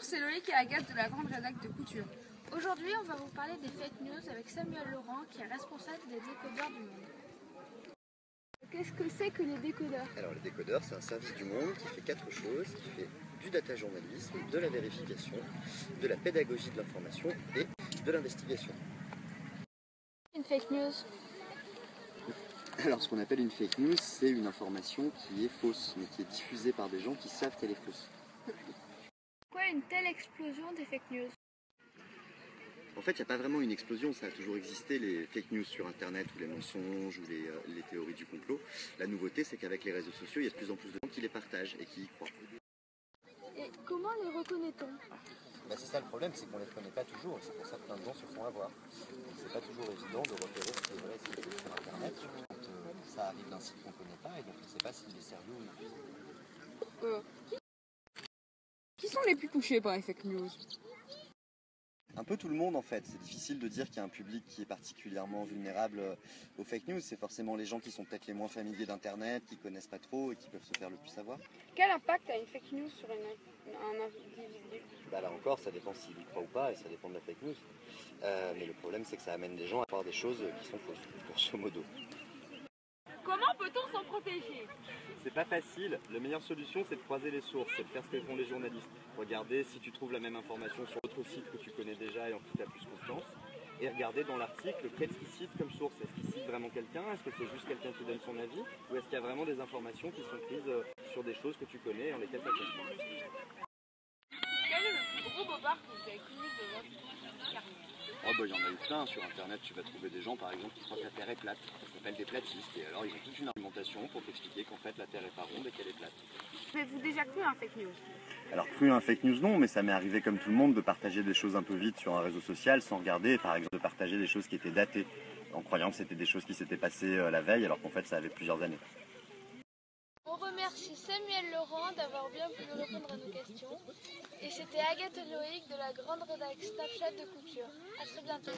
Bonjour, c'est Loïc et Agathe de la grande rédac de Couture. Aujourd'hui, on va vous parler des fake news avec Samuel Laurent, qui est responsable des décodeurs du monde. Qu'est-ce que c'est que les décodeurs? Alors les décodeurs, c'est un service du monde qui fait 4 choses, qui fait du data journalisme, de la vérification, de la pédagogie de l'information et de l'investigation. Une fake news? Alors ce qu'on appelle une fake news, c'est une information qui est fausse, mais qui est diffusée par des gens qui savent qu'elle est fausse. Pourquoi une telle explosion des fake news? En fait, il n'y a pas vraiment une explosion, ça a toujours existé, les fake news sur Internet, ou les mensonges, ou les théories du complot. La nouveauté, c'est qu'avec les réseaux sociaux, il y a de plus en plus de gens qui les partagent et qui y croient. Et comment les reconnaît-on? C'est ça le problème, c'est qu'on ne les connaît pas toujours, et c'est pour ça que plein de gens se font avoir. C'est pas toujours évident de repérer ce qui est vrai et ce qui est faux sur Internet, surtout quand ça arrive d'un site qu'on ne connaît pas, et donc on ne sait pas s'il est sérieux ou non. Qui sont les plus touchés par les fake news? Un peu tout le monde en fait, c'est difficile de dire qu'il y a un public qui est particulièrement vulnérable aux fake news, c'est forcément les gens qui sont peut-être les moins familiers d'internet, qui connaissent pas trop et qui peuvent se faire le plus savoir. Quel impact a une fake news sur un individu? Là encore, ça dépend s'il y croit ou pas et ça dépend de la fake news. Mais le problème c'est que ça amène des gens à voir des choses qui sont fausses, grosso modo. Comment peut-on s'en protéger? C'est pas facile. La meilleure solution, c'est de croiser les sources, c'est de faire ce que font les journalistes. Regarder si tu trouves la même information sur d'autres sites que tu connais déjà et en qui tu as plus confiance. Et regarder dans l'article qu'est-ce qu'il cite comme source. Est-ce qu'il cite vraiment quelqu'un? Est-ce que c'est juste quelqu'un qui donne son avis? Ou est-ce qu'il y a vraiment des informations qui sont prises sur des choses que tu connais et en lesquelles tu as confiance? Quel est le plus gros bobard que vous avez connu de votre carrière? Il y en a eu plein. Sur Internet, tu vas trouver des gens, par exemple, qui croient que la Terre est plate. Ça s'appelle des platistes. Et alors, ils ont toute une argumentation pour t'expliquer qu'en fait, la Terre est pas ronde et qu'elle est plate. Avez-vous déjà cru à un fake news? Alors, cru à un fake news, non, mais ça m'est arrivé comme tout le monde de partager des choses un peu vite sur un réseau social sans regarder. Par exemple, de partager des choses qui étaient datées, en croyant que c'était des choses qui s'étaient passées la veille, alors qu'en fait, ça avait plusieurs années. On remercie Samuel Laurent d'avoir bien voulu répondre à nos questions. Et c'était Agathe et Loïc de la grande rédac Snapchat de Couture. À très bientôt.